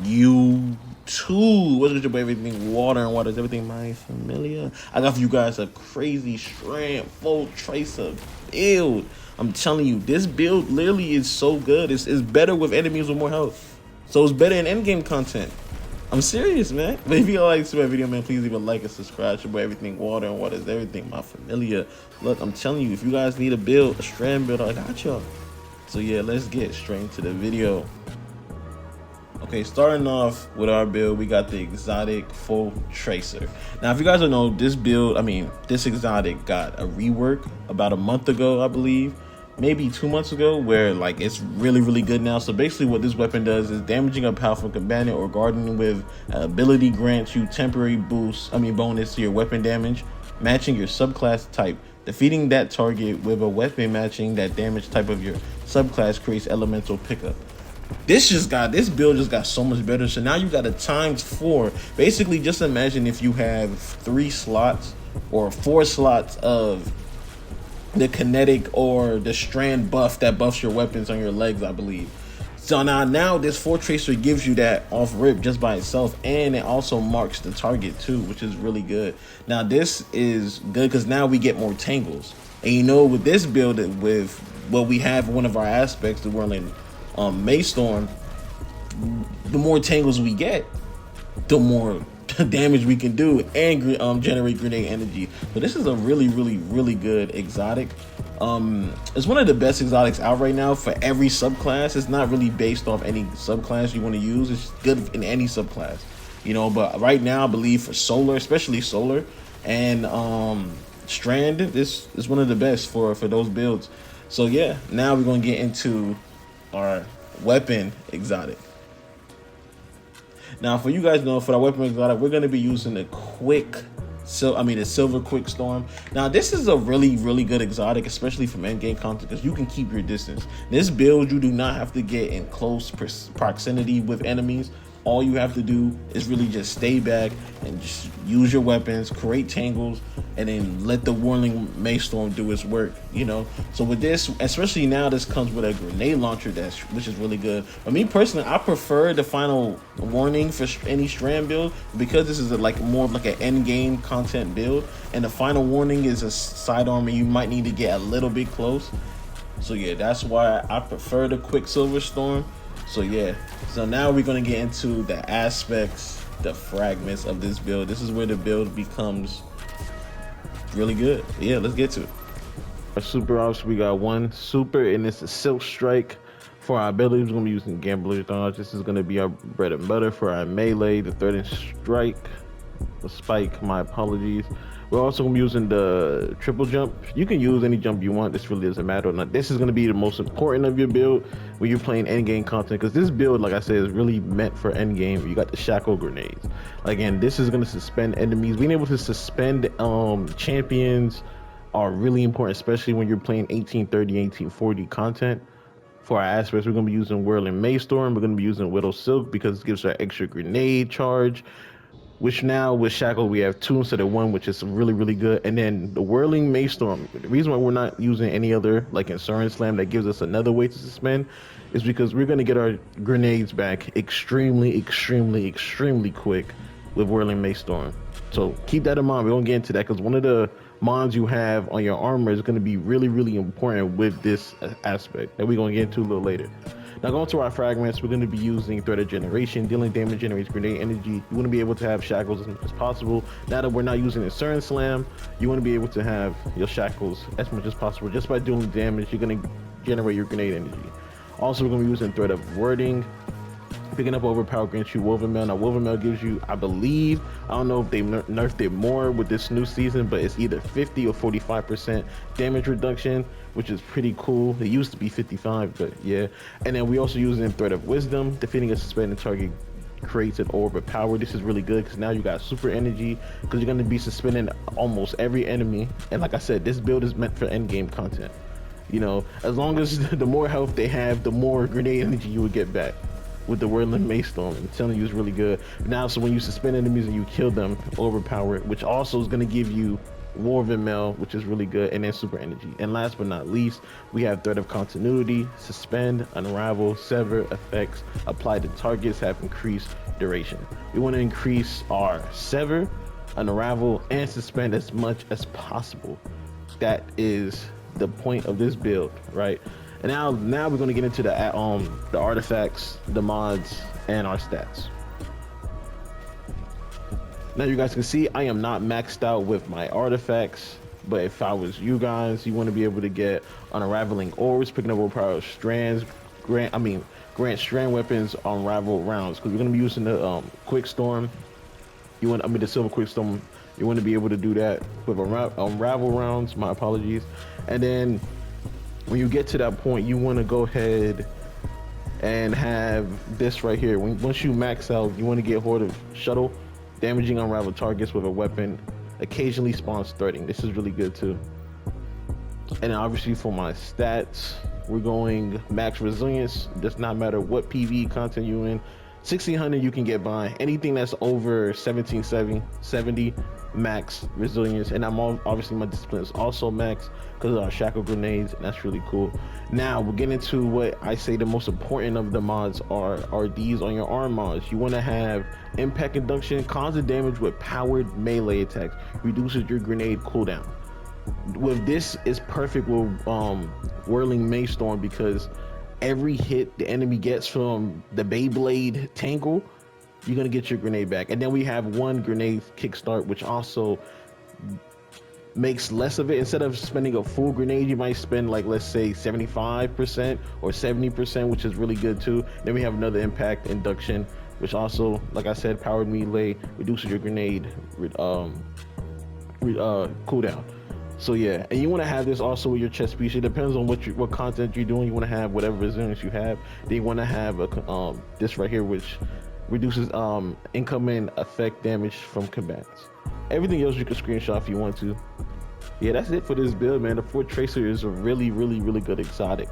YouTube? What's good, your boy? Everything water and water is everything my familiar. I got for you guys a crazy strand FOETRACER build. I'm telling you, this build literally is so good. It's better with enemies with more health. So it's better in endgame content. I'm serious, man. But if you like this video, man, please leave a like and subscribe. Your boy, everything water and water is everything my familiar. Look, I'm telling you, if you guys need a build, a strand build, I got y'all. So yeah, let's get straight into the video. Okay, starting off with our build, we got the exotic FOETRACER. Now, if you guys don't know, this build, this exotic got a rework about a month ago, I believe, maybe 2 months ago, where like it's really good now. So basically what this weapon does is damaging a powerful companion or guardian with ability grants you temporary bonus to your weapon damage, matching your subclass type. Defeating that target with a weapon matching that damage type of your subclass creates elemental pickup. This build just got so much better. So now you got a ×4. Basically, just imagine if you have 3 slots or 4 slots of the kinetic or the strand buff that buffs your weapons on your legs, I believe. So now this FOETRACER gives you that off rip just by itself, and it also marks the target too, which is really good. Now this is good because now we get more tangles, and you know, with this build, with what we have, one of our aspects, the whirling Maystorm, the more tangles we get, the more damage we can do and generate grenade energy. So this is a really good exotic. It's one of the best exotics out right now for every subclass. It's not really based off any subclass you want to use. It's good in any subclass, you know, but right now I believe for solar, especially solar and strand, this is one of the best for those builds. So yeah, now we're gonna get into our weapon exotic. Now, for you guys know, for our weapon exotic, we're going to be using the silver quick storm. Now, this is a really good exotic, especially from endgame content, because you can keep your distance. This build, you do not have to get in close proximity with enemies. All you have to do is really just stay back and just use your weapons, create tangles, and then let the whirling Maystorm do its work, you know. So with this, especially now, this comes with a grenade launcher which is really good. But me personally, I prefer the final warning for any strand build, because this is more of like an end game content build, and the final warning is a sidearm and you might need to get a little bit close. So yeah, that's why I prefer the Quicksilver Storm. So yeah, so now we're going to get into the aspects, the fragments of this build. This is where the build becomes really good. Yeah, let's get to it. Our super ops, we got one super, and it's a Silk Strike. For our abilities, we're going to be using Gambler's Dodge. This is going to be our bread and butter. For our melee, the Threat and Strike, the Spike, my apologies. We're also going to be using the triple jump. You can use any jump you want. This really doesn't matter. Now, this is going to be the most important of your build when you're playing endgame content, because this build, like I said, is really meant for endgame. You got the shackle grenades. Again, this is going to suspend enemies. Being able to suspend champions are really important, especially when you're playing 1830, 1840 content. For our aspects, we're going to be using Whirling Maystorm. We're going to be using Widow Silk because it gives her extra grenade charge, which now with Shackle we have 2 instead of 1, which is really good. And then the Whirling Maystorm, the reason why we're not using any other like Insurance Slam that gives us another way to suspend is because we're going to get our grenades back extremely quick with Whirling Maystorm. So keep that in mind. We're going to get into that because one of the mods you have on your armor is going to be really important with this aspect that we're going to get into a little later. Now, going to our fragments, we're going to be using Threat of Generation. Dealing damage generates grenade energy. You want to be able to have shackles as much as possible. Now that we're not using Insurance Slam, you want to be able to have your shackles as much as possible. Just by doing damage, you're going to generate your grenade energy. Also, we're going to be using Threat of Wording. Picking up overpower grants you Woven Mail. Now, Woven Mail gives you, I believe, I don't know if they nerfed it more with this new season, but it's either 50 or 45% damage reduction, which is pretty cool. It used to be 55, but yeah. And then we also using Threat of Wisdom. Defeating a suspended target creates an orb of power. This is really good because now you got super energy, because you're going to be suspending almost every enemy. And like I said, this build is meant for endgame content. You know, as long as the more health they have, the more grenade energy you would get back. With the Whirling Maystorm, I'm telling you, it's really good. Now, so when you suspend enemies and you kill them, overpower it, which also is going to give you Woven Mail, which is really good, and then Super Energy. And last but not least, we have Thread of Continuity, Suspend, Unravel, Sever effects applied to targets have increased duration. We want to increase our Sever, Unravel, and Suspend as much as possible. That is the point of this build, right? And now we're going to get into the artifacts, the mods, and our stats. Now you guys can see I am not maxed out with my artifacts, but if I was you guys, you want to be able to get unraveling orbs, picking up overpowered strands, grant strand weapons, unravel rounds, because we're going to be using the quick storm. The silver quick storm. You want to be able to do that with unravel rounds. My apologies. And then when you get to that point, you want to go ahead and have this right here. Once you max out, you want to get Horde of Shuttle. Damaging unraveled targets with a weapon, occasionally spawns threatening. This is really good too. And then obviously for my stats, we're going max resilience. Does not matter what PvE content you're in. 1600 you can get by. Anything that's over 1770 max resilience. And I'm obviously my discipline is also max because of our shackle grenades, and that's really cool. Now we're getting into what I say the most important of the mods are these on your arm mods. You want to have impact induction, constant damage with powered melee attacks, reduces your grenade cooldown. With this is perfect with whirling Maystorm, because every hit the enemy gets from the Beyblade Tangle, you're gonna get your grenade back. And then we have one grenade kickstart, which also makes less of it. Instead of spending a full grenade, you might spend, like, let's say 75% or 70%, which is really good too. Then we have another impact induction, which also, like I said, powered melee, reduces your grenade cooldown. So yeah, and you want to have this also with your chest piece. It depends on what content you're doing. You want to have whatever resilience you have. Then you want to have this right here, which reduces incoming effect damage from combatants. Everything else you can screenshot if you want to. Yeah, that's it for this build, man. The Foetracer is a really good exotic,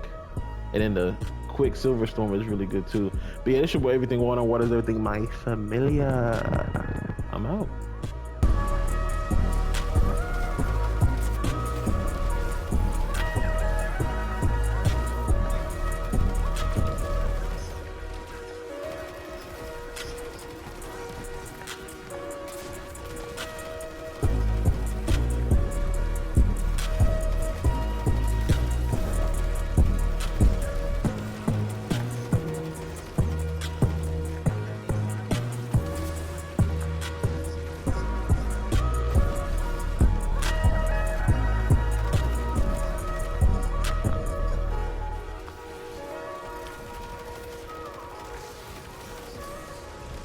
and then the quick Silver Storm is really good too. But yeah, this your boy Everything Water. What is everything, my familia? I'm out.